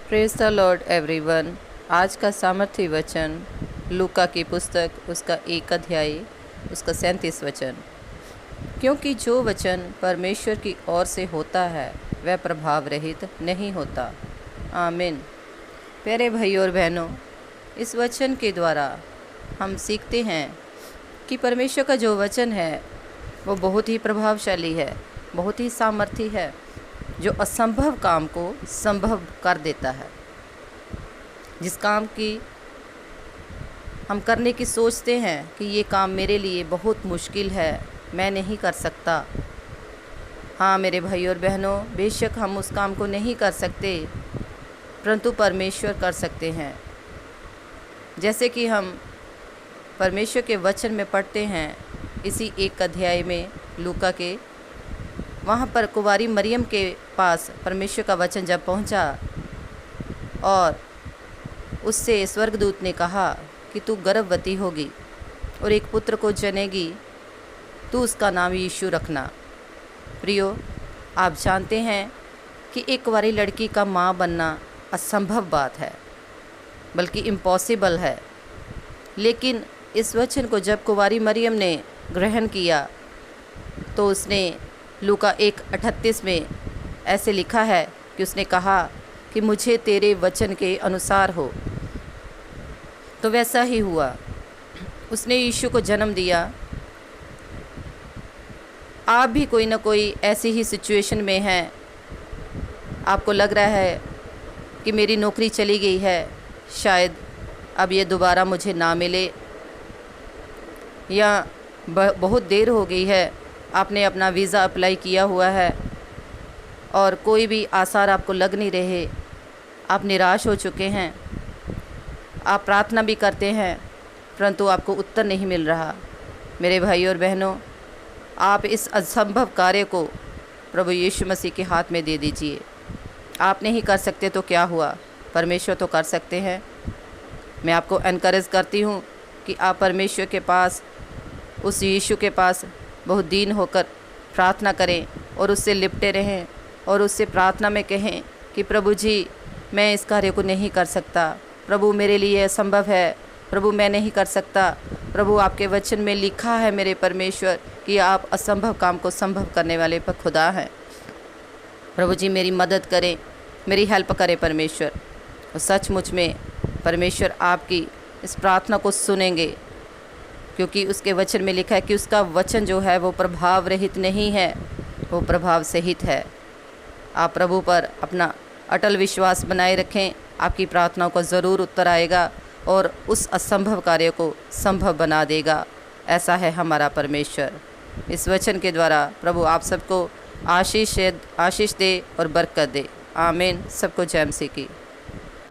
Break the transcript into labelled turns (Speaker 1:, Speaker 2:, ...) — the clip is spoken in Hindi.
Speaker 1: Praise the Lord everyone. आज का सामर्थ्य वचन लूका की पुस्तक उसका 1 अध्याय उसका 37 वचन। क्योंकि जो वचन परमेश्वर की ओर से होता है वह प्रभाव रहित नहीं होता। आमीन। प्यारे भाइयों और बहनों, इस वचन के द्वारा हम सीखते हैं कि परमेश्वर का जो वचन है वो बहुत ही प्रभावशाली है, बहुत ही सामर्थी है, जो असंभव काम को संभव कर देता है। जिस काम की हम करने की सोचते हैं कि ये काम मेरे लिए बहुत मुश्किल है, मैं नहीं कर सकता। हाँ मेरे भाइयों और बहनों, बेशक हम उस काम को नहीं कर सकते, परंतु परमेश्वर कर सकते हैं। जैसे कि हम परमेश्वर के वचन में पढ़ते हैं, इसी 1 अध्याय में लूका के, वहाँ पर कुंवारी मरियम के पास परमेश्वर का वचन जब पहुँचा और उससे स्वर्गदूत ने कहा कि तू गर्भवती होगी और एक पुत्र को जनेगी, तू उसका नाम यीशु रखना। प्रियो, आप जानते हैं कि एक कुंवारी लड़की का माँ बनना असंभव बात है, बल्कि इम्पॉसिबल है। लेकिन इस वचन को जब कुंवारी मरियम ने ग्रहण किया तो उसने लूका 1:38 में ऐसे लिखा है कि उसने कहा कि मुझे तेरे वचन के अनुसार हो। तो वैसा ही हुआ, उसने यीशु को जन्म दिया। आप भी कोई ना कोई ऐसी ही सिचुएशन में हैं, आपको लग रहा है कि मेरी नौकरी चली गई है, शायद अब ये दोबारा मुझे ना मिले, या बहुत देर हो गई है, आपने अपना वीज़ा अप्लाई किया हुआ है और कोई भी आसार आपको लग नहीं रहे, आप निराश हो चुके हैं। आप प्रार्थना भी करते हैं परंतु आपको उत्तर नहीं मिल रहा। मेरे भाइयों और बहनों, आप इस असंभव कार्य को प्रभु यीशु मसीह के हाथ में दे दीजिए। आप नहीं कर सकते तो क्या हुआ, परमेश्वर तो कर सकते हैं। मैं आपको एनकरेज करती हूँ कि आप परमेश्वर के पास, उस यीशु के पास बहुत दीन होकर प्रार्थना करें और उससे लिपटे रहें और उससे प्रार्थना में कहें कि प्रभु जी, मैं इस कार्य को नहीं कर सकता, प्रभु मेरे लिए असंभव है, प्रभु मैं नहीं कर सकता। प्रभु आपके वचन में लिखा है मेरे परमेश्वर कि आप असंभव काम को संभव करने वाले पर खुदा हैं। प्रभु जी मेरी मदद करें, मेरी हेल्प करें परमेश्वर। और सचमुच में परमेश्वर आपकी इस प्रार्थना को सुनेंगे, क्योंकि उसके वचन में लिखा है कि उसका वचन जो है वो प्रभाव रहित नहीं है, वो प्रभाव सहित है। आप प्रभु पर अपना अटल विश्वास बनाए रखें, आपकी प्रार्थनाओं को ज़रूर उत्तर आएगा और उस असंभव कार्य को संभव बना देगा। ऐसा है हमारा परमेश्वर। इस वचन के द्वारा प्रभु आप सबको आशीष दे और बरकत दे। आमीन। सबको जय मसीह की।